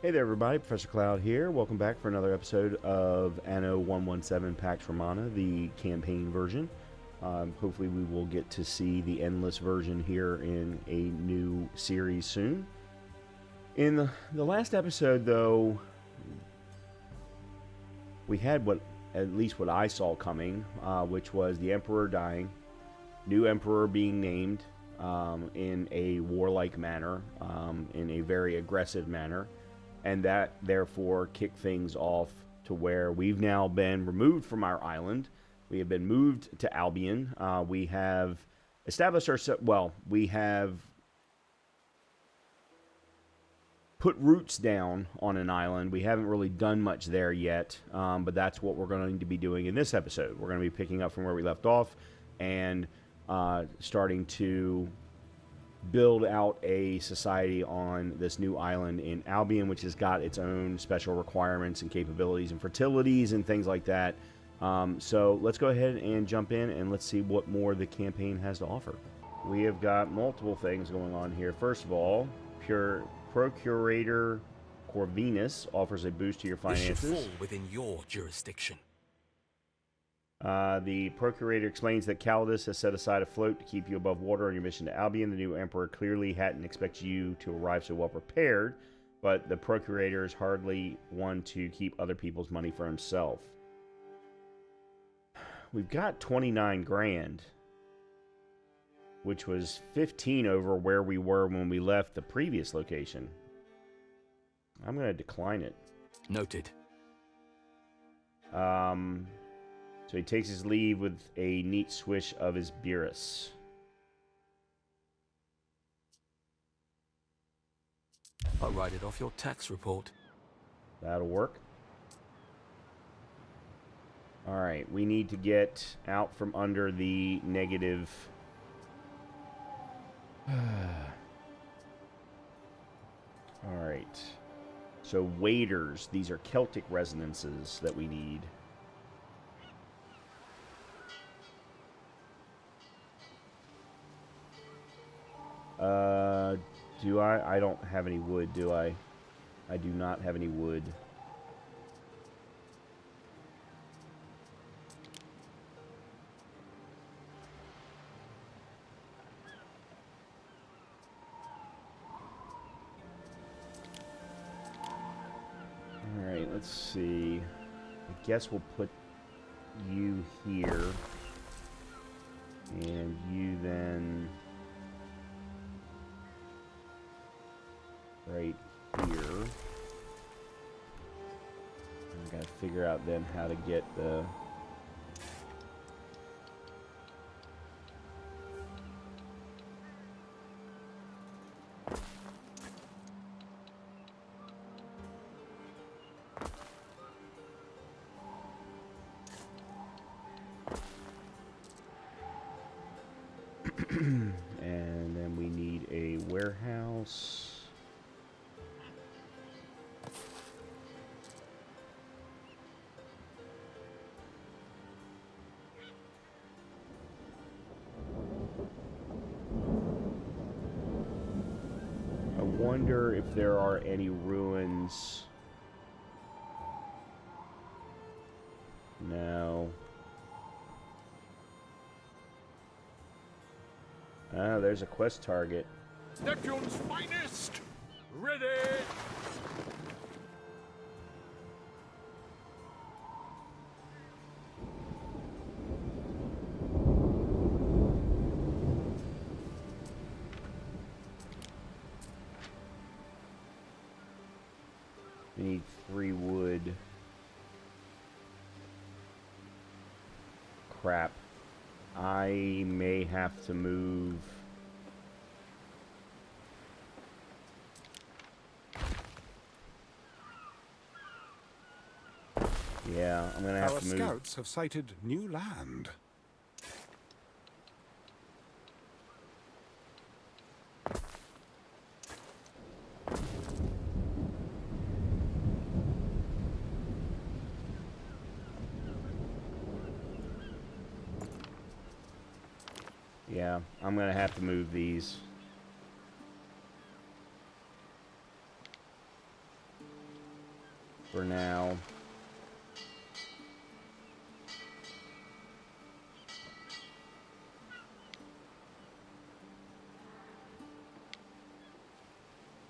Hey there everybody, Professor Cloud here. Welcome back for another episode of Anno 117 Pax Romana, the campaign version. Hopefully we will get to see the endless version here in a new series soon. In the last episode though, we had at least what I saw coming, which was the Emperor dying, new Emperor being named in a warlike manner, in a very aggressive manner. And that, therefore, kicked things off to where we've now been removed from our island. We have been moved to Albion. We have established ourselves... Well, we have put roots down on an island. We haven't really done much there yet, but that's what we're going to be doing in this episode. We're going to be picking up from where we left off and starting to build out a society on this new island in Albion, which has got its own special requirements and capabilities and fertilities and things like that. So let's go ahead and jump in and let's see what more the campaign has to offer. We have got multiple things going on here. First of all, Procurator Corvinus offers a boost to your finances. This should fall within your jurisdiction. The Procurator explains that Calidus has set aside a float to keep you above water on your mission to Albion. The new Emperor clearly hadn't expected you to arrive so well prepared, but the Procurator is hardly one to keep other people's money for himself. We've got 29 grand, which was 15 over where we were when we left the previous location. I'm going to decline it. Noted. So he takes his leave with a neat swish of his Beerus. I'll write it off your tax report. That'll work. Alright, we need to get out from under the negative... Alright. So waiters, these are Celtic resonances that we need. Do I? I don't have any wood, do I? I do not have any wood. Alright, let's see. I guess we'll put you here. And you then... right here. I gotta figure out then how to get the... and then we need a warehouse. I wonder if there are any ruins. No. Ah, there's a quest target. Neptune's finest! Ready! We need 3 wood. Crap. I may have to move. Yeah, I'm gonna have to move. Our scouts have sighted new land. Yeah, I'm gonna have to move these. for now.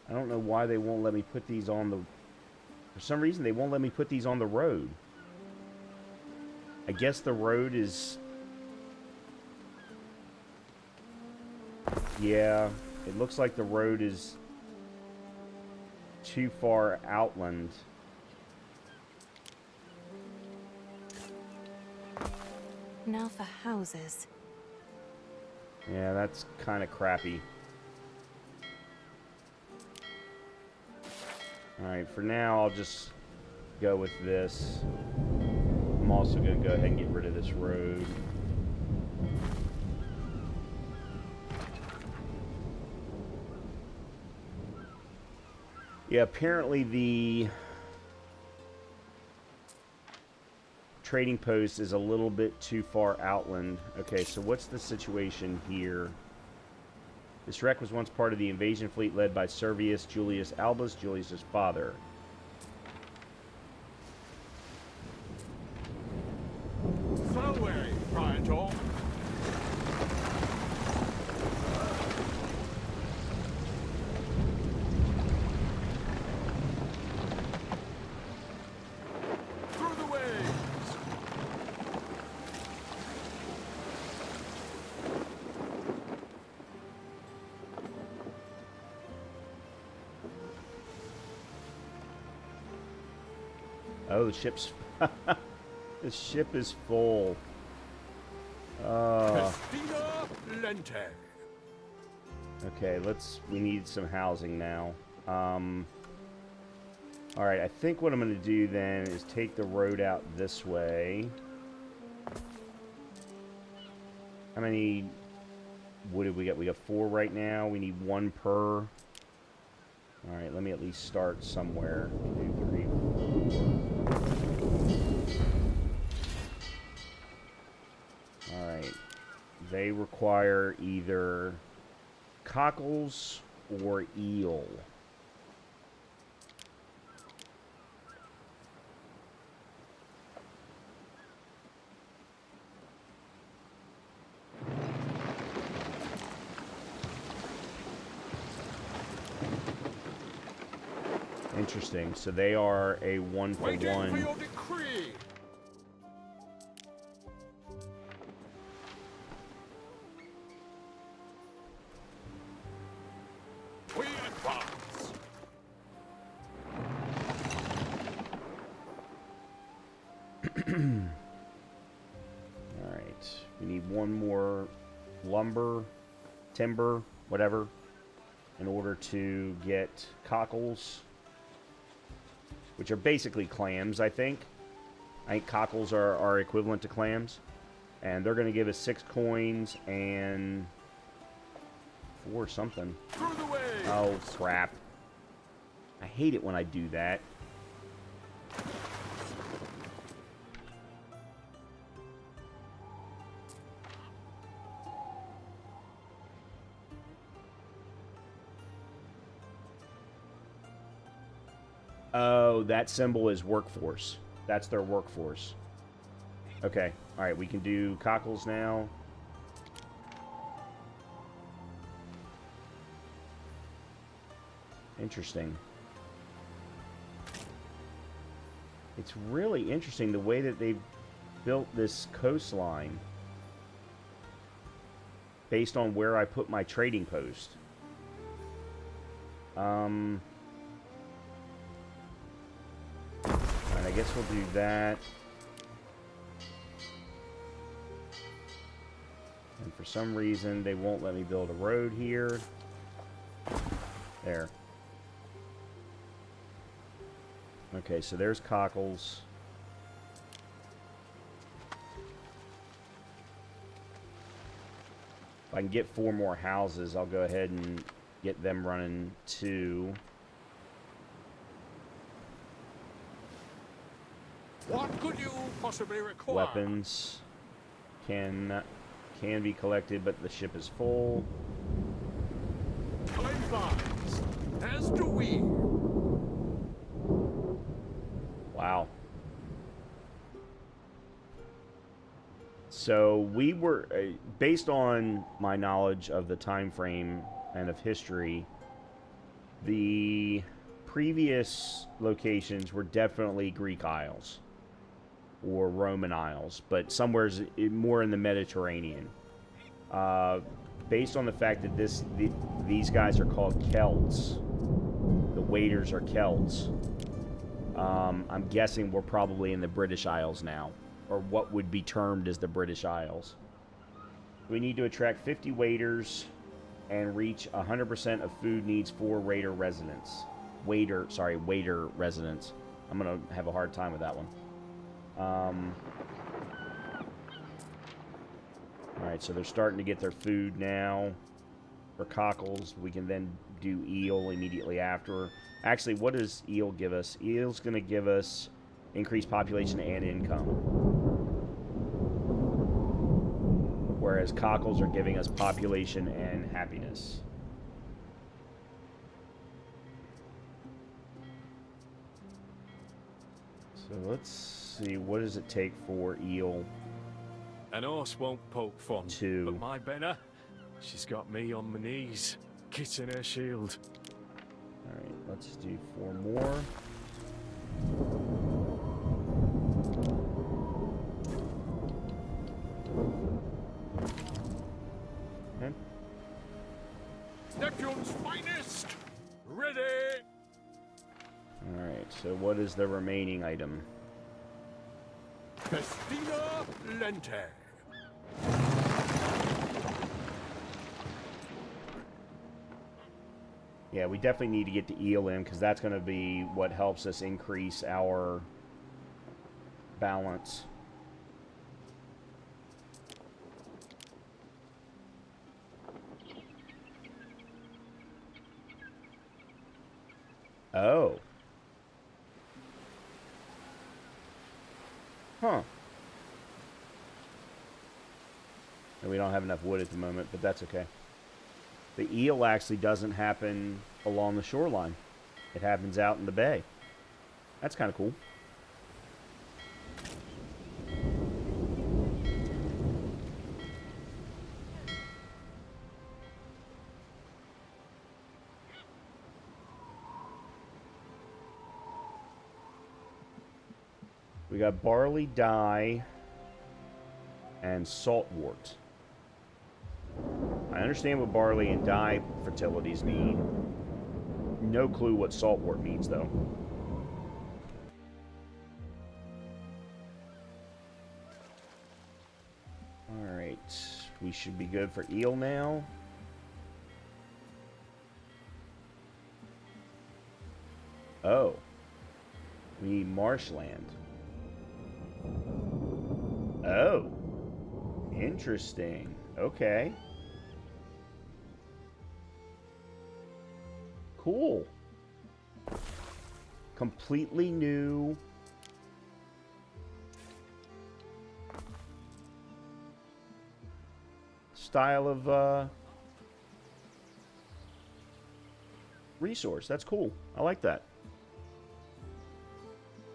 I don't know why they won't let me put these on the... For some reason, they won't let me put these on the road. I guess the road is... Yeah, it looks like the road is too far outland. Now for houses. Yeah, that's kind of crappy. Alright, for now, I'll just go with this. I'm also going to go ahead and get rid of this road. Yeah, apparently the trading post is a little bit too far outland. Okay, so what's the situation here? This wreck was once part of the invasion fleet led by Servius Julius Albus, Julius's father. Far away, Praetor. Through the waves. Oh, the ship's... the ship is full. Festina Lente. Okay, we need some housing now. Alright, I think what I'm going to do then is take the road out this way. How many wood have we got? We got 4 right now. We need 1 per. Alright, let me at least start somewhere. 2, 3, 4. Alright. They require either cockles or eel. Interesting. So they are a 1-for-1. Waiting for your decree. We advance. Alright. We need 1 more lumber, timber, whatever, in order to get cockles, which are basically clams, I think. I think cockles are equivalent to clams. And they're going to give us 6 coins and 4 something. Through the waves. Oh, crap. I hate it when I do that. Oh, that symbol is workforce. That's their workforce. Okay. Alright, we can do cockles now. Interesting. It's really interesting the way that they've built this coastline based on where I put my trading post. And I guess we'll do that. And for some reason, they won't let me build a road here. There. Okay, so there's cockles. If I can get 4 more houses, I'll go ahead and get them running too. What could you possibly require? Weapons can be collected, but the ship is full. Time flies, as do we. Wow. So we were, based on my knowledge of the time frame and of history, the previous locations were definitely Greek Isles or Roman Isles, but somewhere more in the Mediterranean. Based on the fact that these guys are called Celts, the waiters are Celts. I'm guessing we're probably in the British Isles now, or what would be termed as the British Isles. We need to attract 50 waiters and reach 100% of food needs for waiter residents. Waiter residents. I'm gonna have a hard time with that one. Alright, so they're starting to get their food now. For cockles, we can then do eel immediately after. Actually, what does eel give us? Eel's going to give us increased population and income. Whereas cockles are giving us population and happiness. So let's see, what does it take for eel? An horse won't poke fun. 2. But my Benna, she's got me on my knees, kissing her shield. Alright, let's do 4 more. Okay. Neptune's finest! Ready! Alright, so what is the remaining item? Festina Lente. Yeah, we definitely need to get the eel in, because that's going to be what helps us increase our balance. Oh. Huh. And we don't have enough wood at the moment, but that's okay. The eel actually doesn't happen along the shoreline. It happens out in the bay. That's kind of cool. We got barley dye and saltwort. I understand what barley and dye fertilities mean. No clue what saltwort means, though. Alright, we should be good for eel now. Oh. We need marshland. Oh. Interesting. Okay. Cool. Completely new style of resource. That's cool. I like that.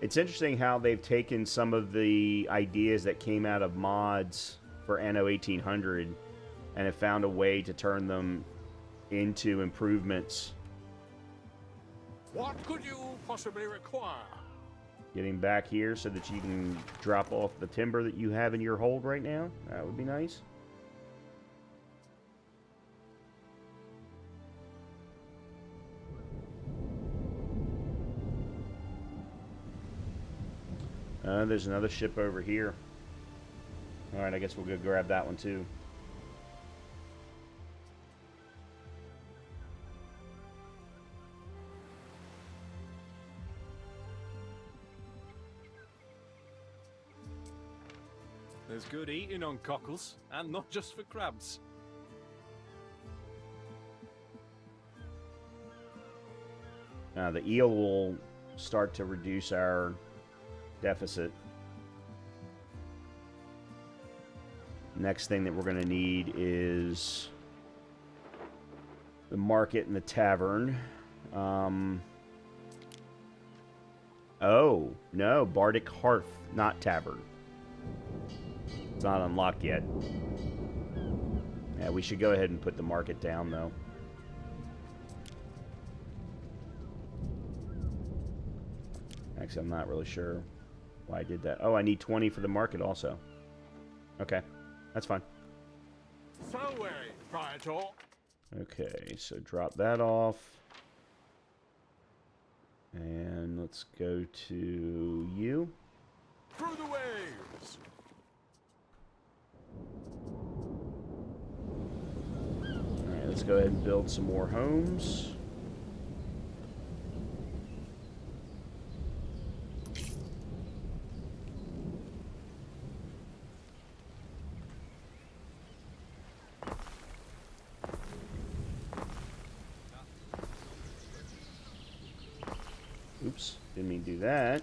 It's interesting how they've taken some of the ideas that came out of mods for Anno 1800 and have found a way to turn them into improvements. What could you possibly require? Getting back here so that you can drop off the timber that you have in your hold right now. That would be nice. There's another ship over here. Alright, I guess we'll go grab that one too. There's good eating on cockles, and not just for crabs. The eel will start to reduce our deficit. Next thing that we're going to need is the market and the tavern. Oh, no. Bardic Hearth, not Tavern. It's not unlocked yet. Yeah, we should go ahead and put the market down, though. Actually, I'm not really sure why I did that. Oh, I need 20 for the market also. Okay, that's fine. So Praetor. Okay, so drop that off. And let's go to you. Through the waves. Alright, let's go ahead and build some more homes. Oops, didn't mean to do that.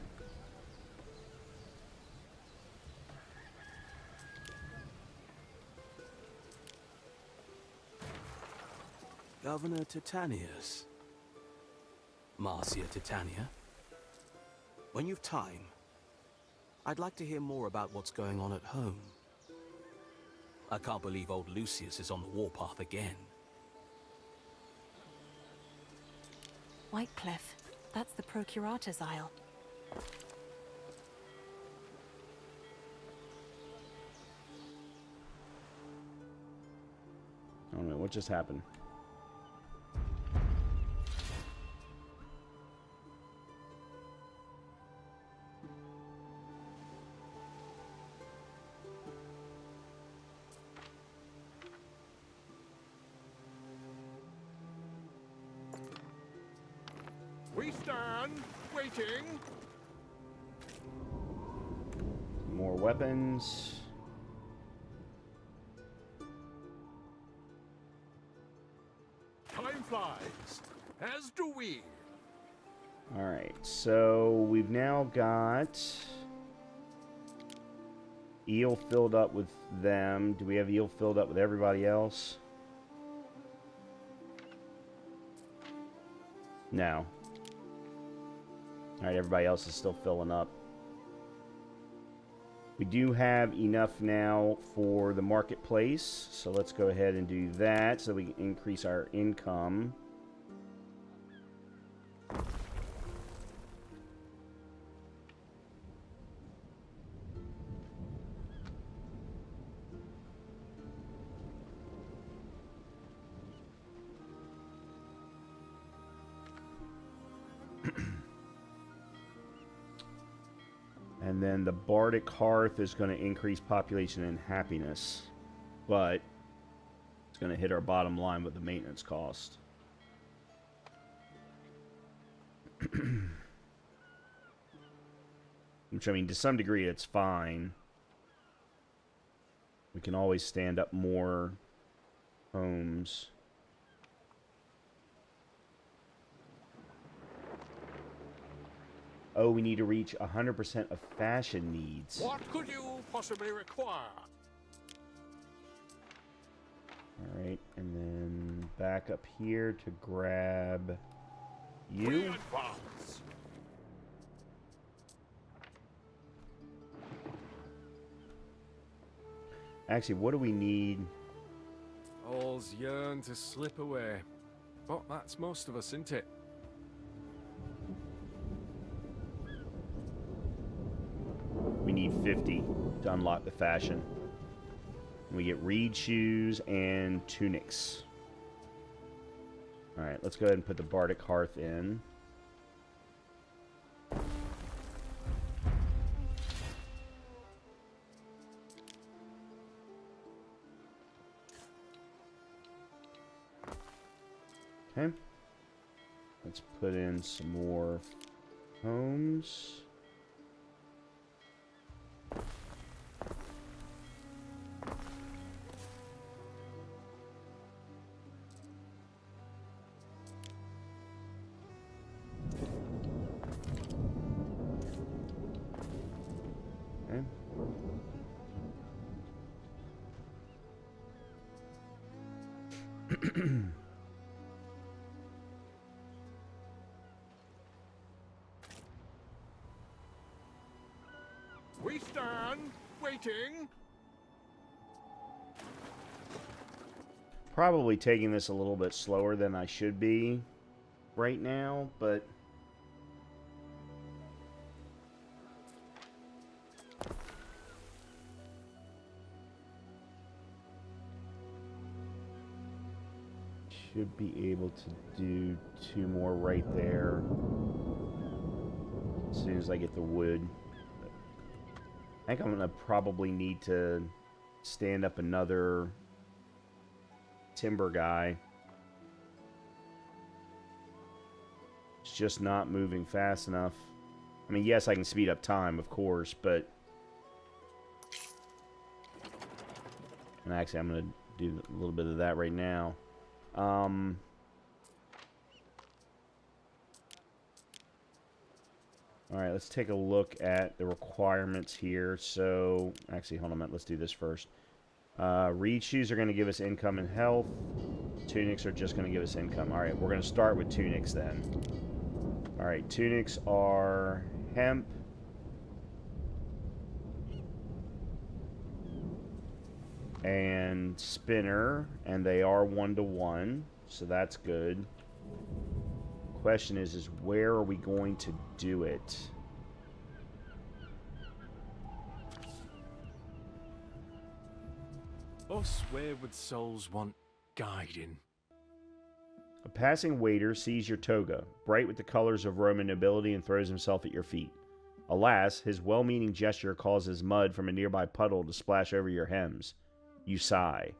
Governor Titanius. Marcia Titania. When you've time, I'd like to hear more about what's going on at home. I can't believe old Lucius is on the warpath again. Whitecliff. That's the Procurator's Isle. I don't know, what just happened? We stand, waiting. More weapons. Time flies, as do we. Alright, so we've now got Eel filled up with them. Do we have Eel filled up with everybody else? No. Alright, everybody else is still filling up. We do have enough now for the marketplace, so let's go ahead and do that so we can increase our income. And then the Bardic Hearth is going to increase population and happiness. But it's going to hit our bottom line with the maintenance cost. Which, I mean, to some degree, it's fine. We can always stand up more homes. Oh, we need to reach 100% of fashion needs. What could you possibly require? Alright, and then back up here to grab We you. advance. Actually, what do we need? All's yearn to slip away. But that's most of us, isn't it? We need 50 to unlock the fashion. We get reed shoes and tunics. Alright, let's go ahead and put the Bardic Hearth in. Okay. Let's put in some more homes. Okay. We stand, waiting. Probably taking this a little bit slower than I should be right now, but should be able to do 2 more right there as soon as I get the wood. I think I'm going to probably need to stand up another timber guy. It's just not moving fast enough. I mean, yes, I can speed up time, of course, but... And actually, I'm going to do a little bit of that right now. Alright, let's take a look at the requirements here. So, actually, hold on a minute. Let's do this first. Reed shoes are going to give us income and health. Tunics are just going to give us income. Alright, we're going to start with tunics then. Alright, tunics are hemp. And spinner, and they are 1-to-1, so that's good. Question is where are we going to do it? Us wayward souls want guiding. A passing waiter sees your toga, bright with the colors of Roman nobility, and throws himself at your feet. Alas, his well-meaning gesture causes mud from a nearby puddle to splash over your hems. You sigh.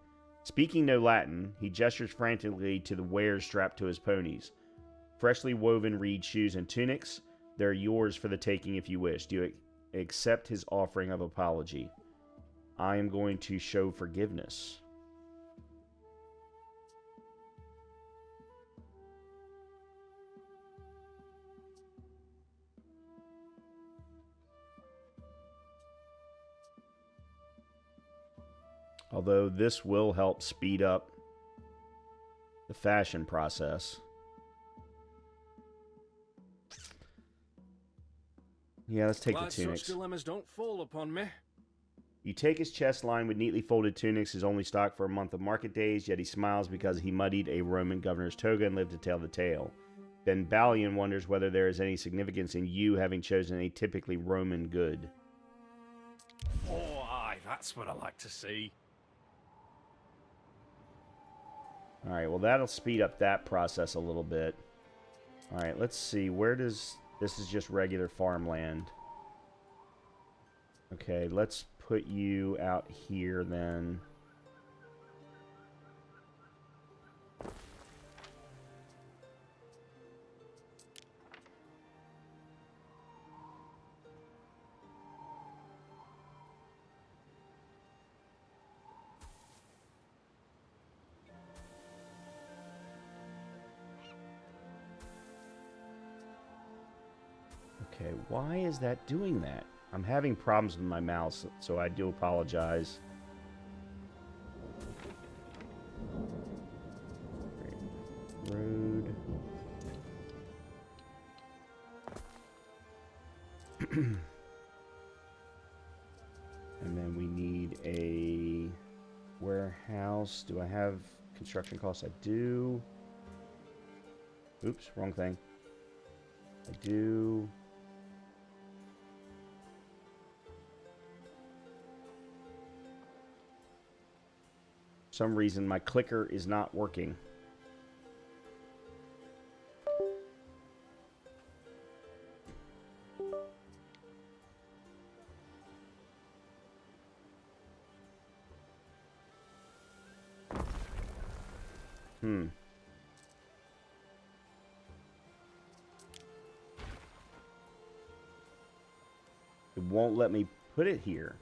Speaking no Latin, he gestures frantically to the wares strapped to his ponies. Freshly woven reed shoes and tunics, they're yours for the taking if you wish. Do you accept his offering of apology? I am going to show forgiveness. Although this will help speed up the fashion process. Yeah, let's take Glad the tunics. such dilemmas don't fall upon me. You take his chest lined with neatly folded tunics, his only stock for a month of market days, yet he smiles because he muddied a Roman governor's toga and lived to tell the tale. Then Balian wonders whether there is any significance in you having chosen a typically Roman good. Oh, aye, that's what I like to see. Alright, well that'll speed up that process a little bit. Alright, let's see, where does... This is just regular farmland. Okay, let's put you out here then. Okay, why is that doing that? I'm having problems with my mouse, so I do apologize. Road. And then we need a warehouse. Do I have construction costs? I do. Oops, wrong thing. I do. For some reason my clicker is not working. It won't let me put it here.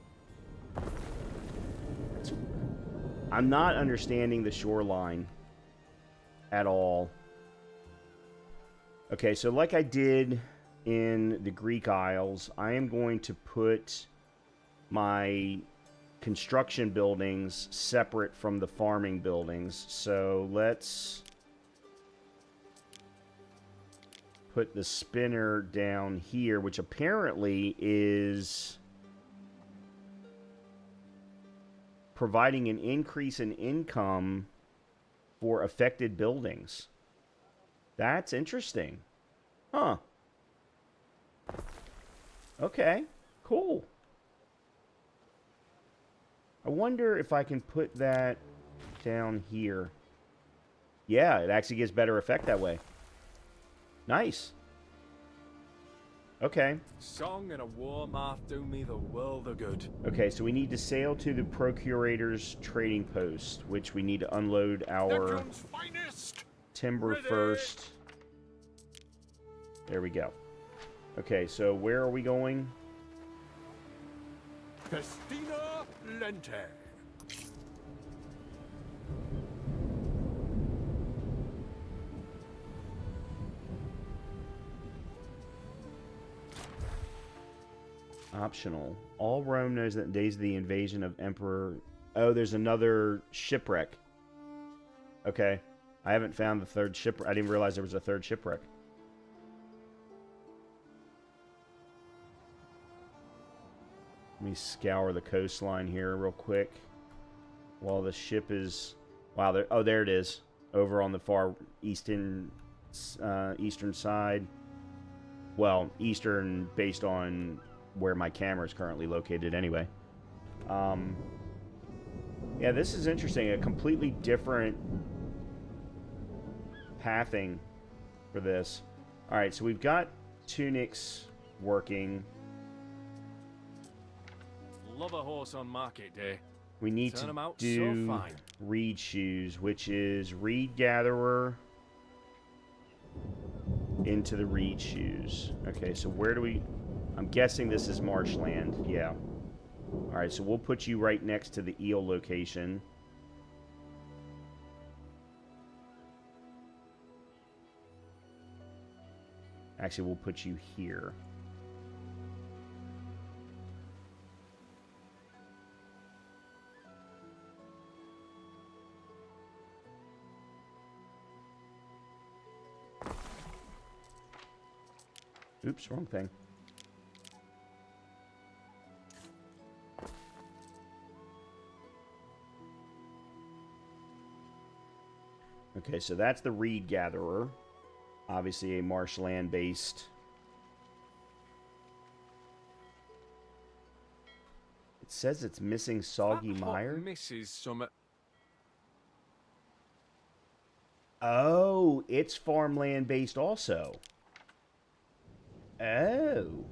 I'm not understanding the shoreline at all. Okay, so like I did in the Greek Isles, I am going to put my construction buildings separate from the farming buildings. So let's put the spinner down here, which apparently is providing an increase in income for affected buildings. That's interesting. Huh. Okay, cool. I wonder if I can put that down here. Yeah, it actually gives better effect that way. Nice. Okay. Song and a war math do me the world of good. Okay, so we need to sail to the Procurator's trading post, which we need to unload our timber first. There we go. Okay, so where are we going? Festina Lente. Optional. All Rome knows that in days of the invasion of Emperor... Oh, there's another shipwreck. Okay. I haven't found the third shipwreck. I didn't realize there was a third shipwreck. Let me scour the coastline here real quick. While the ship is... Wow, there... Oh, there it is. Over on the far eastern side. Well, eastern based on where my camera is currently located anyway. Yeah, this is interesting. A completely different pathing for this. Alright, so we've got tunics working. Love a horse on market day. We need Turn 'em to out do so fine. reed shoes, which is reed gatherer into the reed shoes. Okay, so where do we... I'm guessing this is marshland. Yeah. Alright, so we'll put you right next to the eel location. Actually, we'll put you here. Oops, wrong thing. Okay, so that's the reed gatherer. Obviously a marshland based. It says it's missing soggy That hot mire. misses some... Oh, it's farmland based also. Oh.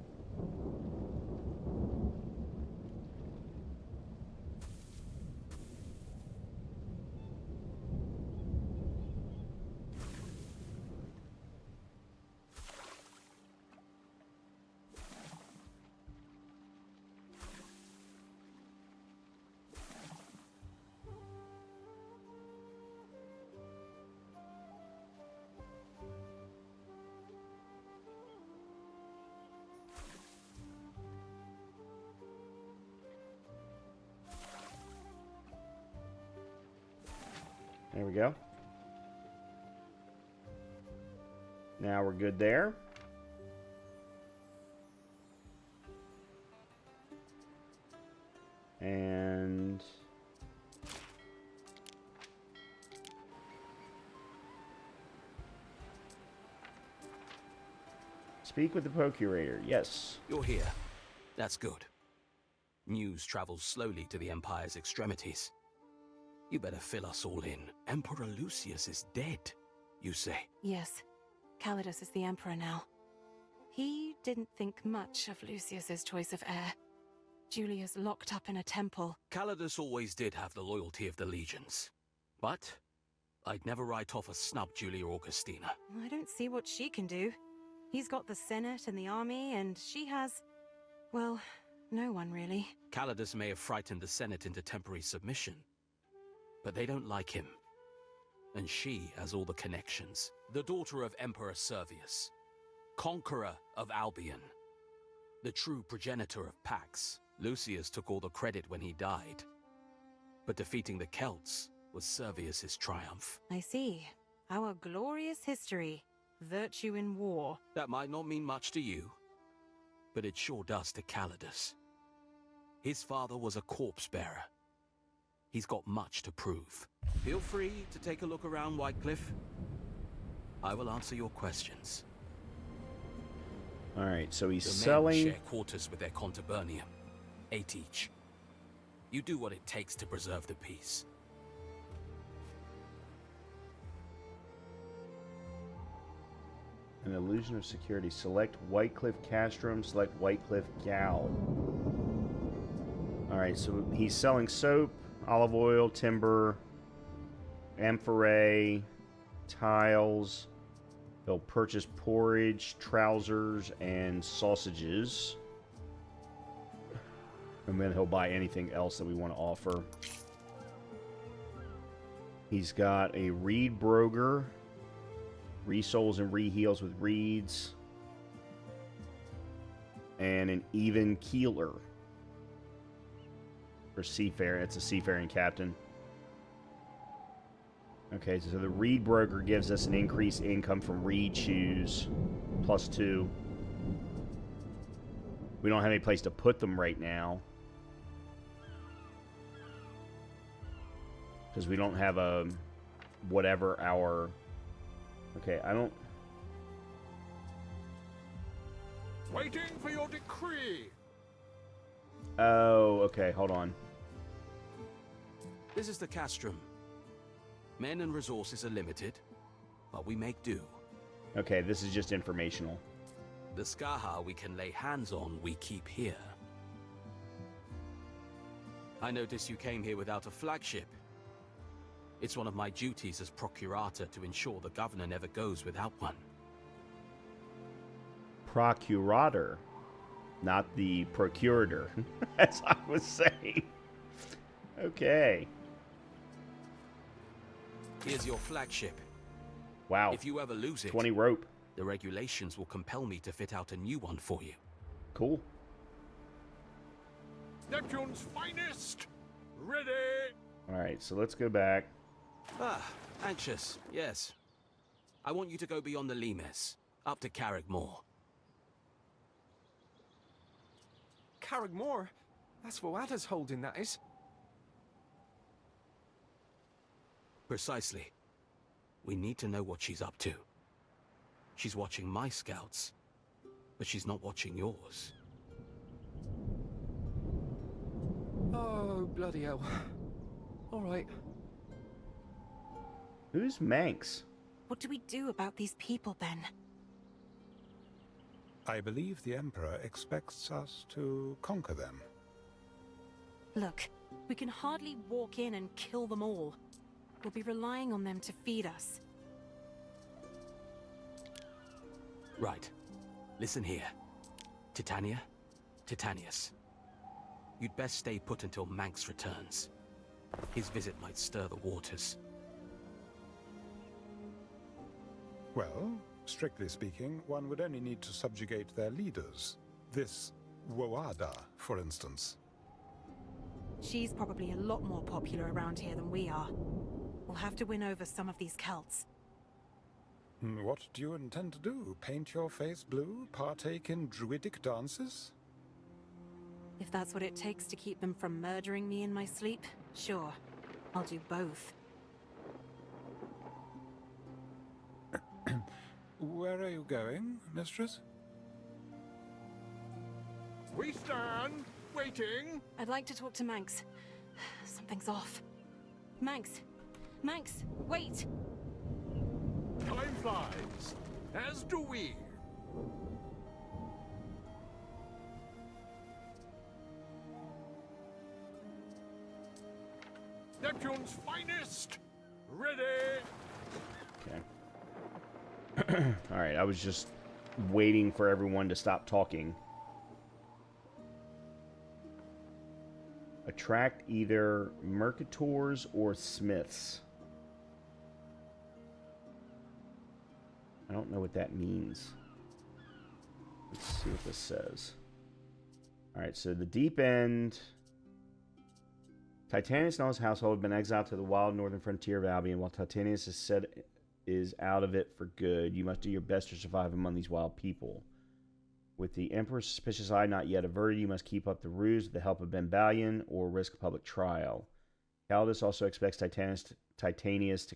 There we go. Now we're good there. And speak with the procurator. Yes. You're here. That's good. News travels slowly to the Empire's extremities. You better fill us all in. Emperor Lucius is dead, you say? Yes. Calidus is the Emperor now. He didn't think much of Lucius's choice of heir. Julia's locked up in a temple. Calidus always did have the loyalty of the legions. But I'd never write off a snubbed Julia Augustina. I don't see what she can do. He's got the Senate and the army, and she has... well, no one really. Calidus may have frightened the Senate into temporary submission, but they don't like him. And she has all the connections. The daughter of Emperor Servius, conqueror of Albion, the true progenitor of Pax. Lucius took all the credit when he died, but defeating the Celts was Servius's triumph. I see. Our glorious history. Virtue in war. That might not mean much to you, but it sure does to Calidus. His father was a corpse bearer. He's got much to prove. Feel free to take a look around Whitecliff. I will answer your questions. All right, so he's The men selling. share quarters with their contubernium. 8 each. You do what it takes to preserve the peace. An illusion of security. Select Whitecliff Castrum. Select Whitecliff Gal. All right, so he's selling soap, olive oil, timber, amphorae, tiles. He'll purchase porridge, trousers, and sausages. And then he'll buy anything else that we want to offer. He's got a reed broger. Resoles and reheals with reeds. And an even keeler. For seafaring. It's a seafaring captain. Okay, so the reed broker gives us an increased income from reed shoes. +2. We don't have any place to put them right now. Because we don't have a... whatever our... Okay, I don't... Waiting for your decree. Oh, okay, hold on. This is the castrum. Men and resources are limited, but we make do. Okay, this is just informational. The Skaha we can lay hands on, we keep here. I notice you came here without a flagship. It's one of my duties as procurator to ensure the governor never goes without one. Procurator, not the procurator, as I was saying. Okay. Here's your flagship. Wow. If you ever lose it, 20 rope. the regulations will compel me to fit out a new one for you. Cool. Neptune's finest. Ready. All right, so let's go back. Ah, anxious, yes. I want you to go beyond the Limes, up to Carrickmore. Carrickmore? That's Voada's holding, that is. Precisely. We need to know what she's up to. She's watching my scouts, but she's not watching yours. Oh, bloody hell. All right. Who's Manx? What do we do about these people, Ben? I believe the Emperor expects us to conquer them. Look, we can hardly walk in and kill them all. We'll be relying on them to feed us. Right. Listen here. Titania, Titanius. You'd best stay put until Manx returns. His visit might stir the waters. Well, strictly speaking, one would only need to subjugate their leaders. This Woada, for instance. She's probably a lot more popular around here than we are. We'll have to win over some of these Celts. What do you intend to do? Paint your face blue? Partake in druidic dances? If that's what it takes to keep them from murdering me in my sleep, sure. I'll do both. Where are you going, mistress? We stand, waiting. I'd like to talk to Manx. Something's off. Manx! Manx, wait! Time flies, as do we. Neptune's finest. Ready. Okay. All right, I was just waiting for everyone to stop talking. Attract either mercators or smiths. I don't know what that means. Let's see what this says. All right, so the deep end. Titanius and all his household have been exiled to the wild northern frontier of Albion. While Titanius is out of it for good, you must do your best to survive among these wild people. With the Emperor's suspicious eye not yet averted, you must keep up the ruse with the help of Ben Balian or risk public trial. Calidus also expects Titanius to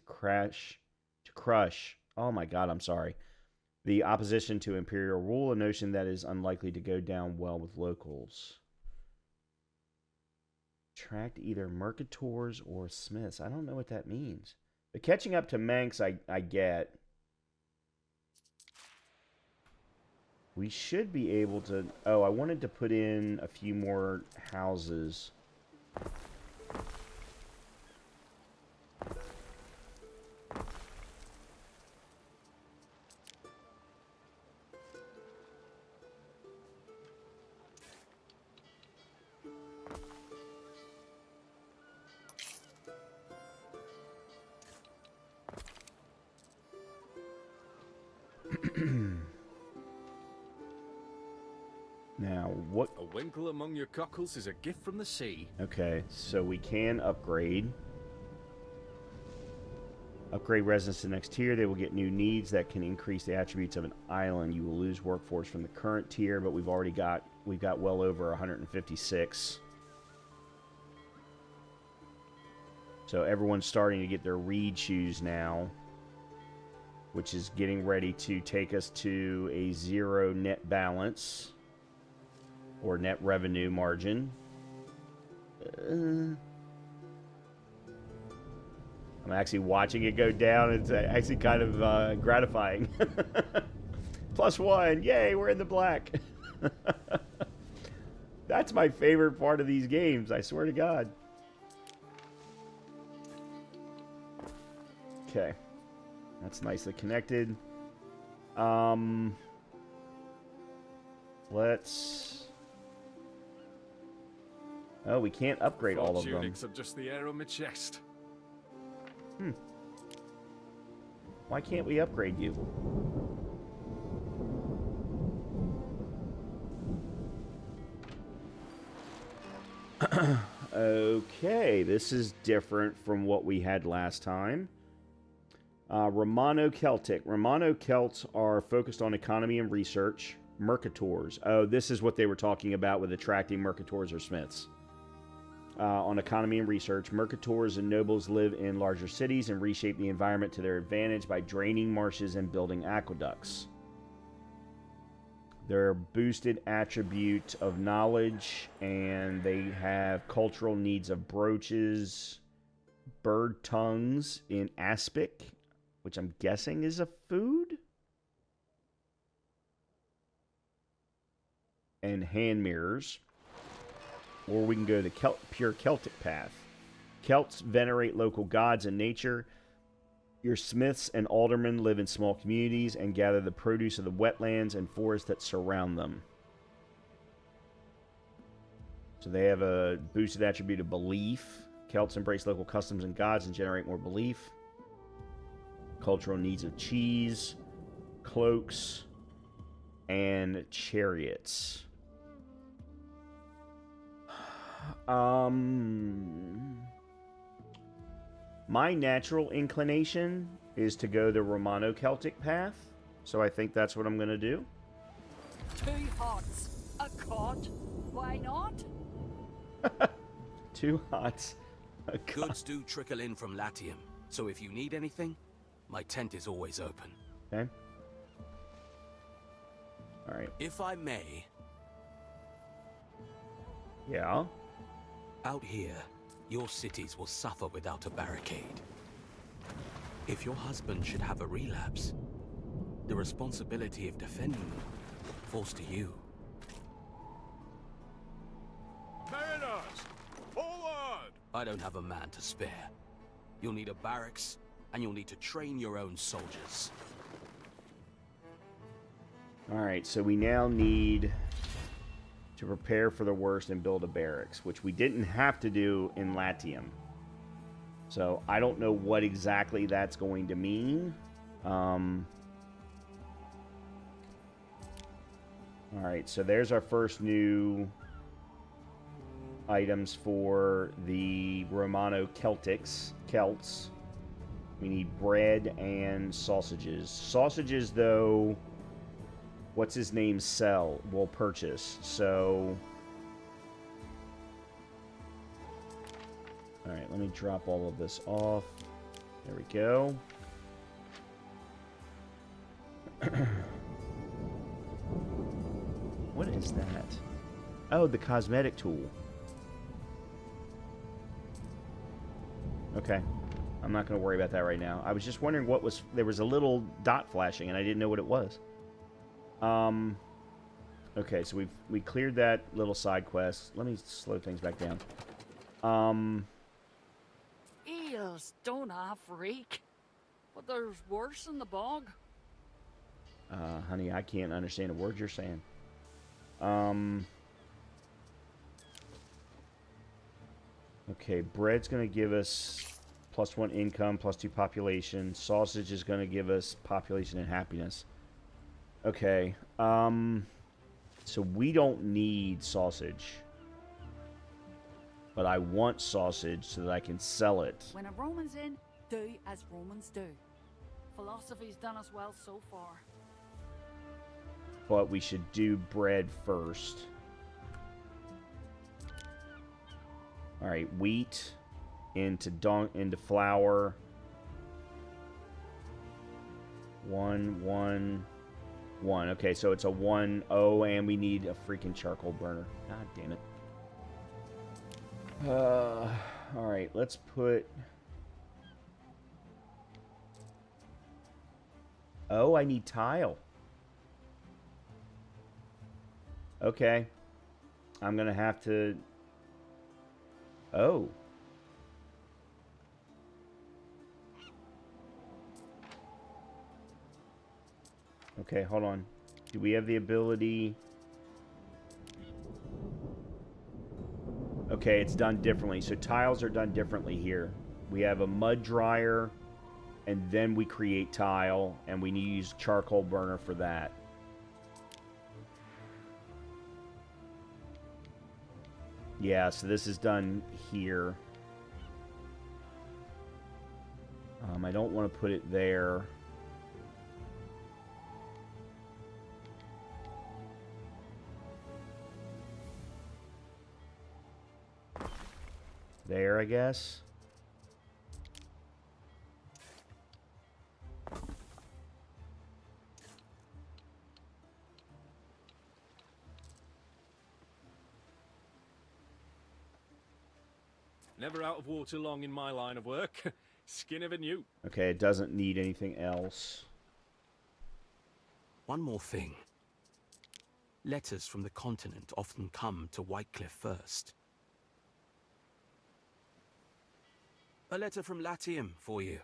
crush. Oh my god, I'm sorry. The opposition to imperial rule, a notion that is unlikely to go down well with locals. Attract either mercators or smiths. I don't know what that means. The catching up to Manx, I get. We should be able to... Oh, I wanted to put in a few more houses. Now, what... A winkle among your cockles is a gift from the sea. Okay, so we can upgrade. Upgrade residents to the next tier. They will get new needs that can increase the attributes of an island. You will lose workforce from the current tier, but we've got well over 156. So everyone's starting to get their reed shoes now, which is getting ready to take us to a 0 net balance. Or net revenue margin. I'm actually watching it go down. It's actually kind of gratifying. +1. Yay, we're in the black. That's my favorite part of these games, I swear to God. Okay. That's nicely connected. Let's... Oh, we can't upgrade all of them. Tunics are just the air on my chest. Why can't we upgrade you? Okay, this is different from what we had last time. Romano-Celtic. Romano-Celts are focused on economy and research. Mercators. Oh, this is what they were talking about with attracting mercators or smiths. On economy and research, mercators and nobles live in larger cities and reshape the environment to their advantage by draining marshes and building aqueducts. Their boosted attribute of knowledge, and they have cultural needs of brooches, bird tongues in aspic, which I'm guessing is a food, and hand mirrors. Or we can go the pure Celtic path. Celts venerate local gods and nature. Your smiths and aldermen live in small communities and gather the produce of the wetlands and forests that surround them. So they have a boosted attribute of belief. Celts embrace local customs and gods and generate more belief. Cultural needs of cheese, cloaks, and chariots. My natural inclination is to go the Romano-Celtic path, so I think that's what I'm going to do. 2 hots, a cod, why not? 2 hots, a cod. Goods do trickle in from Latium, so if you need anything, my tent is always open. Okay. All right. If I may... Yeah? Out here, your cities will suffer without a barricade. If your husband should have a relapse, the responsibility of defending them falls to you. Mariners, forward! I don't have a man to spare. You'll need a barracks, and you'll need to train your own soldiers. Alright, so we now need to prepare for the worst and build a barracks, which we didn't have to do in Latium. So I don't know what exactly that's going to mean. Alright, so there's our first new items for the Romano-Celts. We need bread and sausages. Sausages, though, what's his name will purchase. So, Alright, let me drop all of this off. There we go. What is that? Oh, the cosmetic tool. Okay. I'm not going to worry about that right now. I was just wondering what was... There was a little dot flashing, and I didn't know what it was. Okay, so we cleared that little side quest. Let me slow things back down. Eels, don't I, freak? But there's worse in the bog. Honey, I can't understand a word you're saying. Okay, bread's going to give us +1 income, +2 population. Sausage is going to give us population and happiness. Okay, so we don't need sausage. But I want sausage so that I can sell it. When a Roman's in, do as Romans do. Philosophy's done us well so far. But we should do bread first. Alright, wheat into flour. 1, 1, 1. Okay, so it's a 1, 0, and we need a freaking charcoal burner. God damn it. Alright, let's put... Oh, I need tile. Okay. I'm gonna have to... Oh. Okay, hold on. Do we have the ability... Okay, it's done differently. So tiles are done differently here. We have a mud dryer, and then we create tile, and we need to use charcoal burner for that. Yeah, so this is done here. I don't want to put it there. There, I guess. Never out of water long in my line of work. Skin of a newt. Okay, it doesn't need anything else. One more thing. Letters from the continent often come to Whitecliff first. A letter from Latium for you.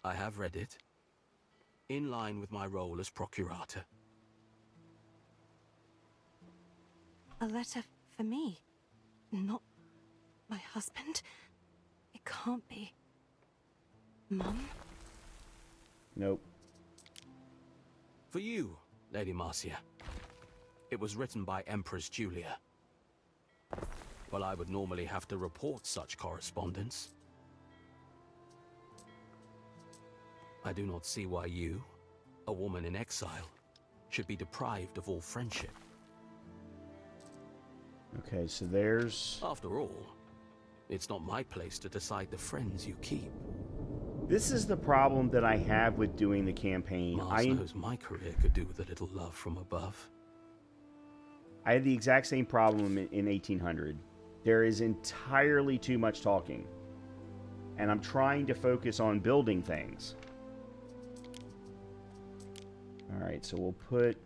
I have read it. In line with my role as procurator. A letter for me? Not my husband? It can't be. Mum? Nope. For you, Lady Marcia. It was written by Empress Julia. Well, I would normally have to report such correspondence. I do not see why you, a woman in exile, should be deprived of all friendship. Okay, so there's... After all, it's not my place to decide the friends you keep. This is the problem that I have with doing the campaign. Mars knows my career could do with a little love from above. I had the exact same problem in 1800. There is entirely too much talking. And I'm trying to focus on building things. Alright, so we'll put...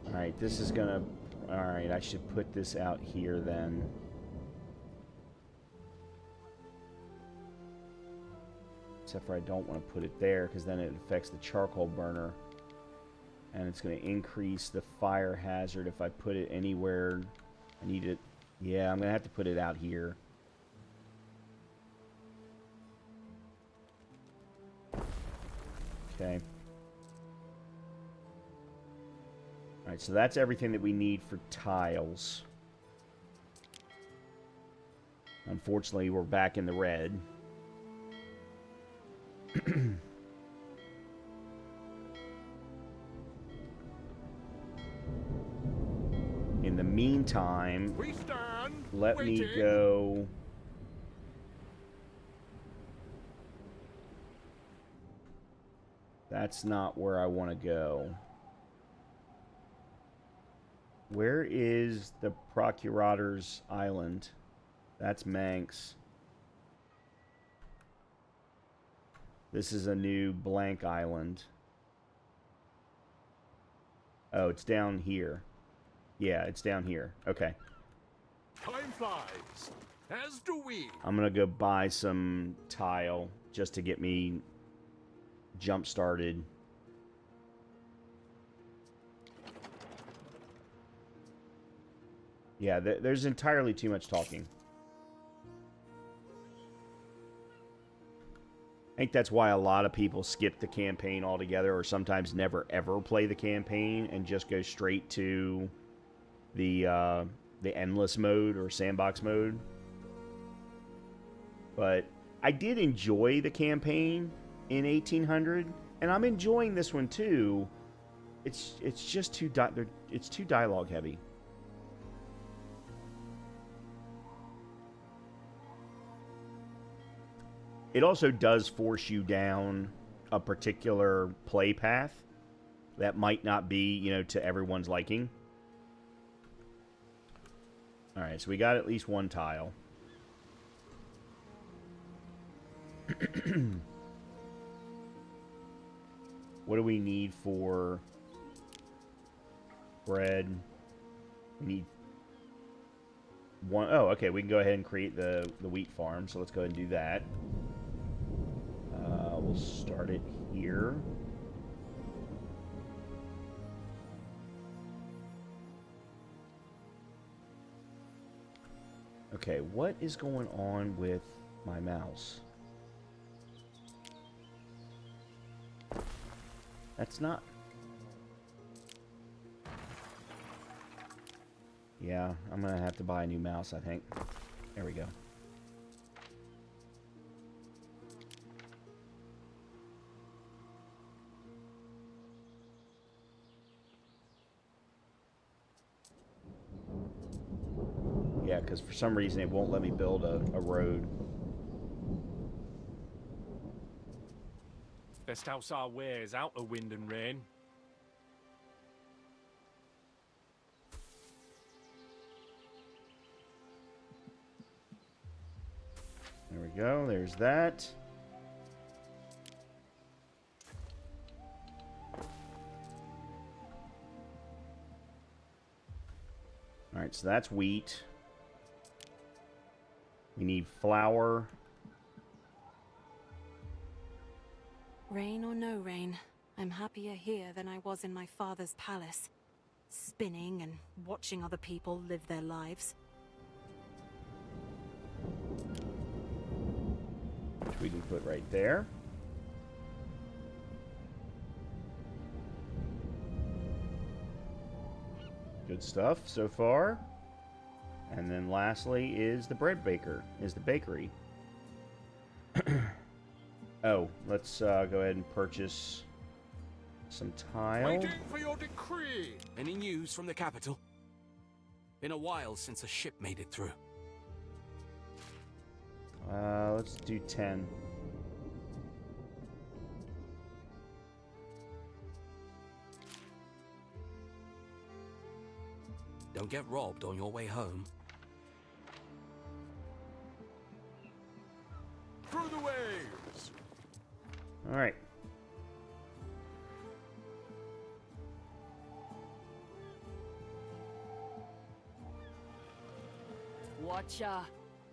Alright, this is gonna... Alright, I should put this out here then. Except for I don't want to put it there, because then it affects the charcoal burner. And it's going to increase the fire hazard if I put it anywhere. I need it... Yeah, I'm going to have to put it out here. Okay. Alright, so that's everything that we need for tiles. Unfortunately, we're back in the red. In in the meantime, We stand. let me waiting. go. That's not where I want to go. Where is the Procurator's Island? That's Manx. This is a new blank island. Oh, it's down here. Yeah, it's down here. Okay. Time flies, as do we. I'm gonna go buy some tile just to get me jump started. Yeah, there's entirely too much talking. I think that's why a lot of people skip the campaign altogether, or sometimes never ever play the campaign and just go straight to the endless mode or sandbox mode. But I did enjoy the campaign in 1800, and I'm enjoying this one too. It's just too dialogue heavy. It also does force you down a particular play path that might not be, you know, to everyone's liking. All right, so we got at least one tile. What do we need for bread? We need one. Oh, okay, we can go ahead and create the wheat farm, so let's go ahead and do that. We'll start it here. Okay, what is going on with my mouse? That's not... Yeah, I'm gonna have to buy a new mouse, I think. There we go. Yeah, because for some reason it won't let me build a road. Best house our ways out of wind and rain. There we go, there's that. Alright, so that's wheat. We need flour. Rain or no rain, I'm happier here than I was in my father's palace. Spinning and watching other people live their lives. Which we can put right there. Good stuff so far. And then lastly is the bread baker, is the bakery. Oh, let's go ahead and purchase some tile. Waiting for your decree. Any news from the capital? Been a while since a ship made it through. Let's do 10. Don't get robbed on your way home. Through the waves. All right. Watcha.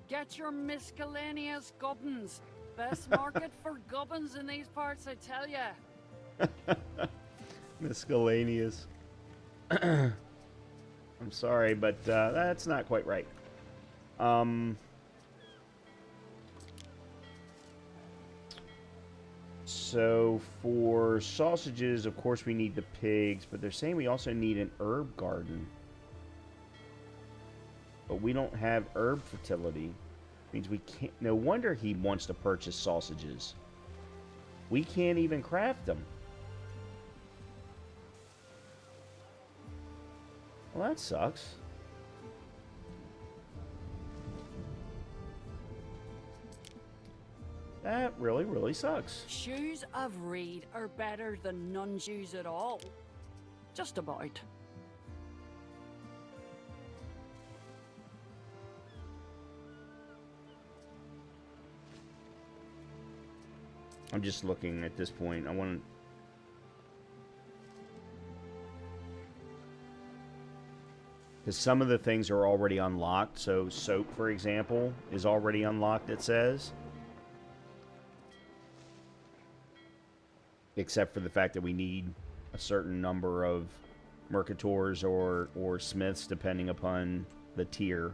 Get your miscellaneous gubbins. Best market for gubbins in these parts, I tell ya. Miscellaneous. I'm sorry, but that's not quite right. So for sausages, of course, we need the pigs, but they're saying we also need an herb garden. But we don't have herb fertility. Means we can't. No wonder he wants to purchase sausages. We can't even craft them. Well, that sucks. That really, really sucks. Shoes of reed are better than none shoes at all. Just about. I'm just looking at this point. I want to... Because some of the things are already unlocked. So soap, for example, is already unlocked, it says. Except for the fact that we need a certain number of mercators or smiths, depending upon the tier.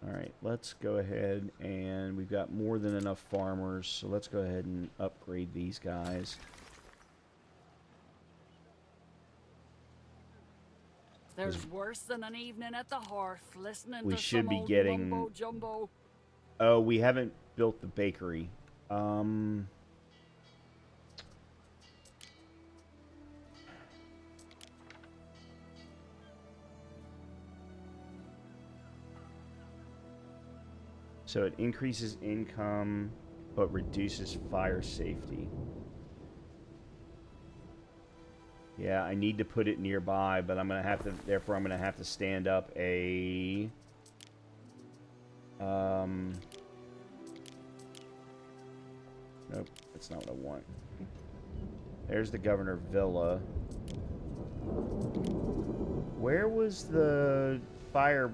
Alright, let's go ahead, and we've got more than enough farmers, so let's go ahead and upgrade these guys. There's worse than an evening at the hearth listening We to should some be old getting... mumbo jumbo. Oh, we haven't built the bakery. So it increases income, but reduces fire safety. Yeah, I need to put it nearby, but I'm gonna have to. Therefore, I'm gonna have to stand up a. Nope, that's not what I want. There's the Governor Villa. Where was the fire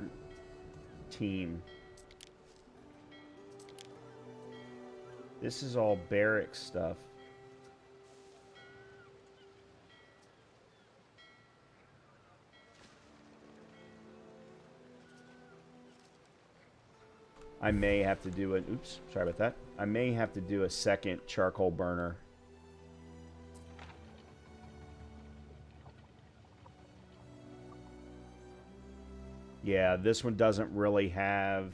team? This is all barracks stuff. I may have to do an... Oops, sorry about that. I may have to do a second charcoal burner. Yeah, this one doesn't really have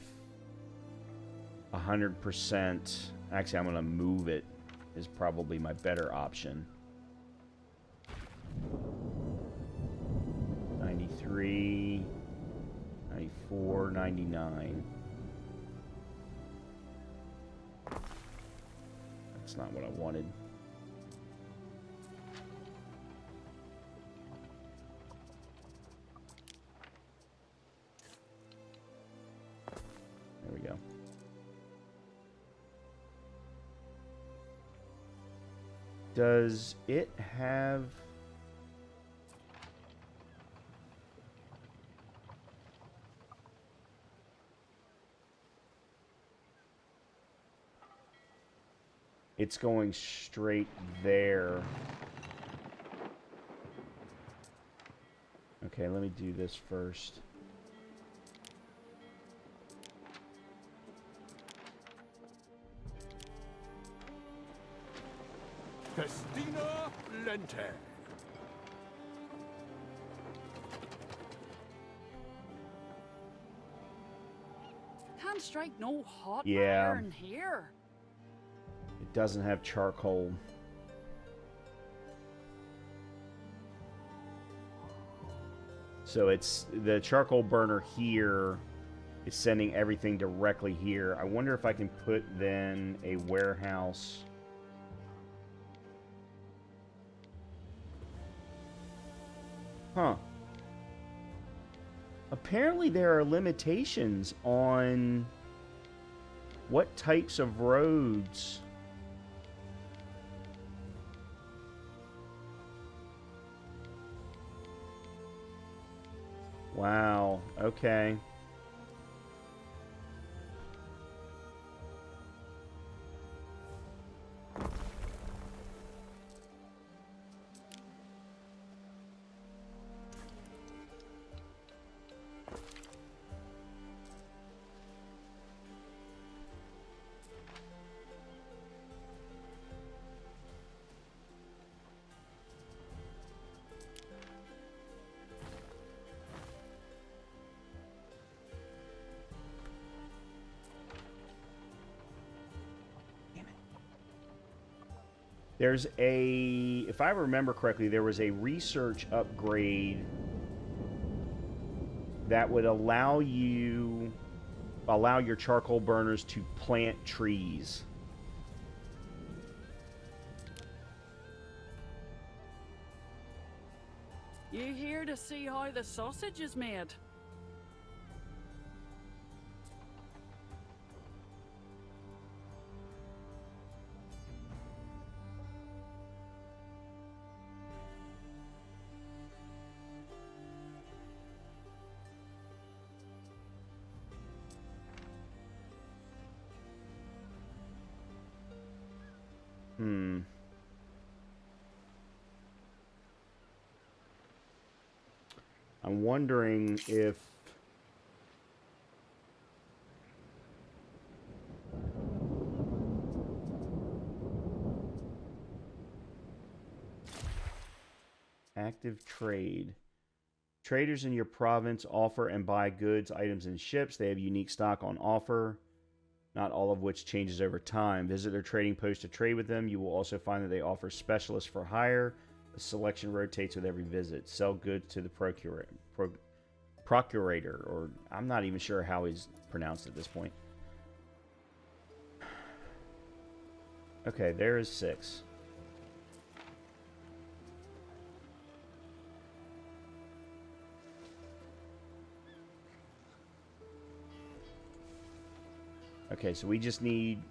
100%. Actually, I'm going to move it is probably my better option. 93, 94, 99. That's not what I wanted. There we go. Does it have... It's going straight there. Okay, let me do this first. Festina Lente. Can't strike no hot Yeah. iron here. It doesn't have charcoal. So it's the charcoal burner here is sending everything directly here. I wonder if I can put then a warehouse. Huh. Apparently there are limitations on what types of roads. Wow, okay. There's a, if I remember correctly, there was a research upgrade that would allow you allow your charcoal burners to plant trees. You here to see how the sausage is made? I'm wondering if... Active trade. Traders in your province offer and buy goods, items, and ships. They have unique stock on offer, not all of which changes over time. Visit their trading post to trade with them. You will also find that they offer specialists for hire. The selection rotates with every visit. Sell goods to the procurator, or I'm not even sure how he's pronounced at this point. Okay, there is 6. Okay, so we just need...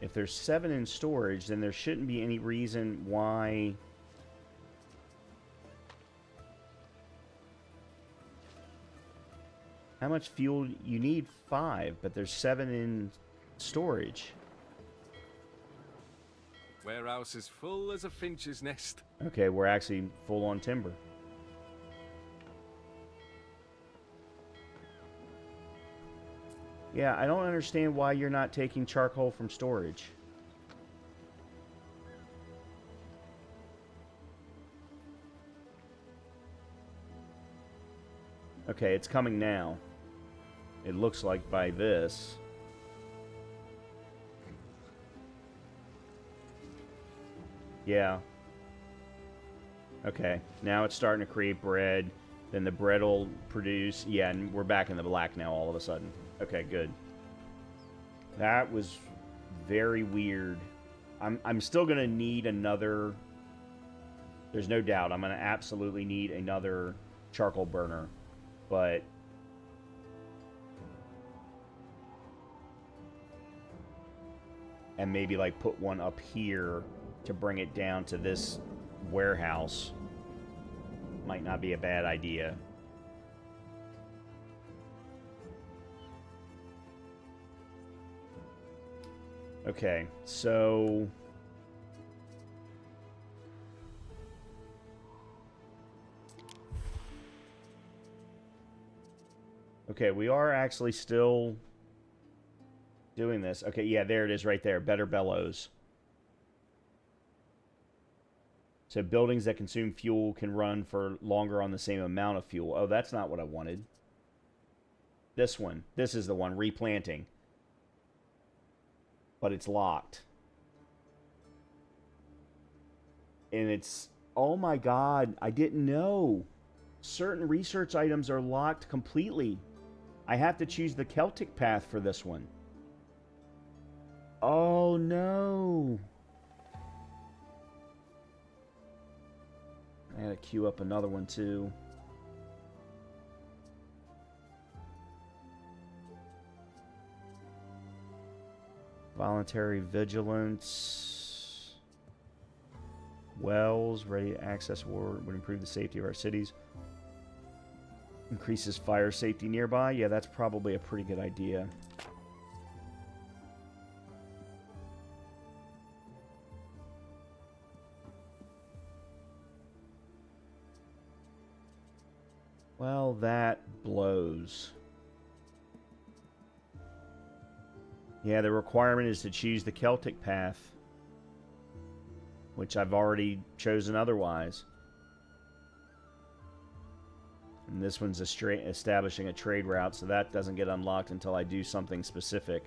If there's 7 in storage, then there shouldn't be any reason why... How much fuel? You need 5, but there's 7 in storage. Warehouse is full as a finch's nest. Okay, we're actually full on timber. Yeah, I don't understand why you're not taking charcoal from storage. Okay, it's coming now. It looks like by this. Yeah. Okay, now it's starting to create bread. Then the bread will produce... Yeah, and we're back in the black now all of a sudden. Okay, good. That was very weird. I'm still going to need another... There's no doubt I'm going to absolutely need another charcoal burner. But... And maybe, like, put one up here to bring it down to this warehouse. Might not be a bad idea. Okay, so... Okay, we are actually still doing this. Okay, yeah, there it is right there. Better bellows. So buildings that consume fuel can run for longer on the same amount of fuel. Oh, that's not what I wanted. This one. This is the one. Replanting. But it's locked. And it's... Oh my god. I didn't know. Certain research items are locked completely. I have to choose the Celtic path for this one. Oh no. I gotta queue up another one too. Voluntary vigilance. Wells, ready to access war would improve the safety of our cities. Increases fire safety nearby. Yeah, that's probably a pretty good idea. Well, that blows. Yeah, the requirement is to choose the Celtic path, which I've already chosen otherwise. And this one's establishing a trade route, so that doesn't get unlocked until I do something specific.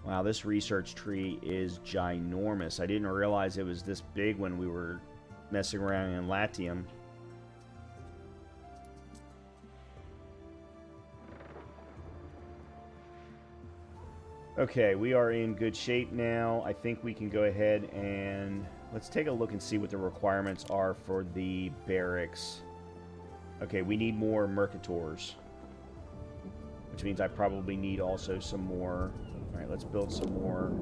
Wow, this research tree is ginormous. I didn't realize it was this big when we were messing around in Latium. Okay, we are in good shape now. I think we can go ahead and let's take a look and see what the requirements are for the barracks. Okay, we need more Mercators, which means I probably need also some more. All right, let's build some more.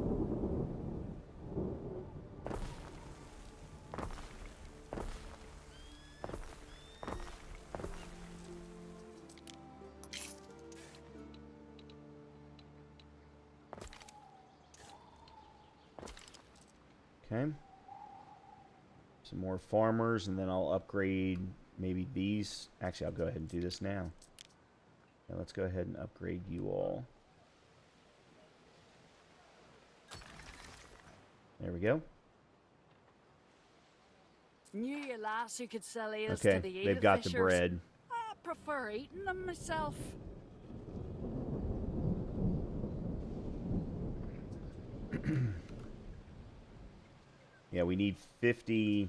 Okay. Some more farmers, and then I'll upgrade maybe these. Actually, I'll go ahead and do this now. Yeah, let's go ahead and upgrade you all. There we go. Knew you lass who could sell ales Okay, to the they've got the fishers. bread. I prefer eating them myself. Yeah, we need 50.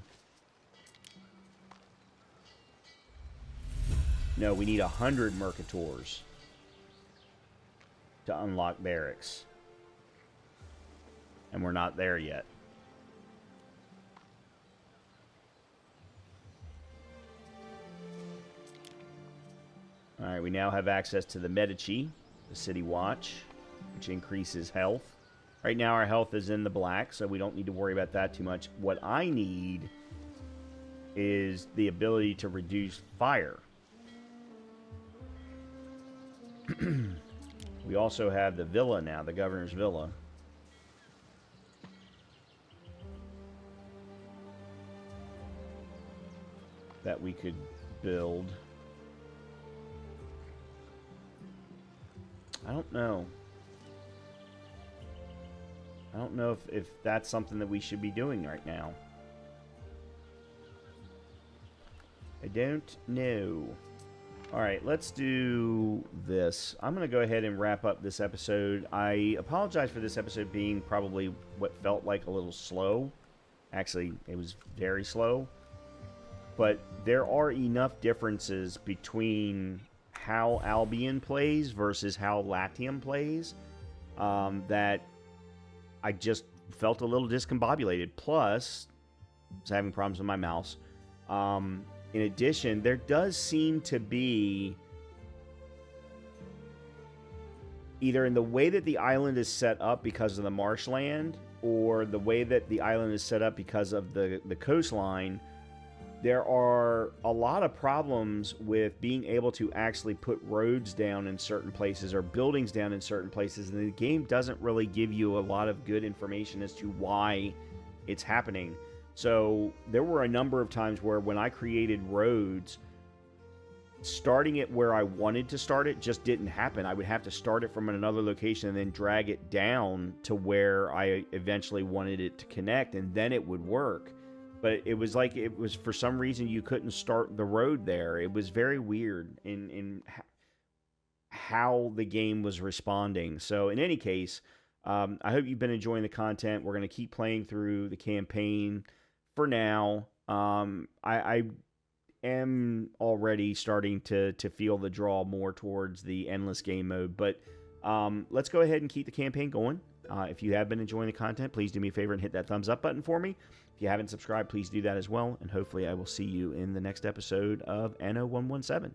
No, we need 100 Mercators to unlock barracks. And we're not there yet. Alright, we now have access to the Medici, the City Watch, which increases health. Right now our health is in the black, so we don't need to worry about that too much. What I need is the ability to reduce fire. We also have the villa now, the governor's villa. That we could build. I don't know. I don't know if that's something that we should be doing right now. I don't know. Alright, let's do this. I'm going to go ahead and wrap up this episode. I apologize for this episode being probably what felt like a little slow. Actually, it was very slow. But there are enough differences between how Albion plays versus how Latium plays that I just felt a little discombobulated. Plus, I was having problems with my mouse. In addition, there does seem to be, either in the way that the island is set up because of the marshland, or the way that the island is set up because of the coastline, there are a lot of problems with being able to actually put roads down in certain places or buildings down in certain places, and the game doesn't really give you a lot of good information as to why it's happening. So there were a number of times where when I created roads, starting it where I wanted to start it just didn't happen. I would have to start it from another location and then drag it down to where I eventually wanted it to connect, and then it would work. But it was like, it was for some reason you couldn't start the road there. It was very weird in how the game was responding. So in any case, I hope you've been enjoying the content. We're going to keep playing through the campaign for now. I am already starting to feel the draw more towards the endless game mode. But let's go ahead and keep the campaign going. If you have been enjoying the content, please do me a favor and hit that thumbs up button for me. If you haven't subscribed, please do that as well. And hopefully I will see you in the next episode of Anno 117.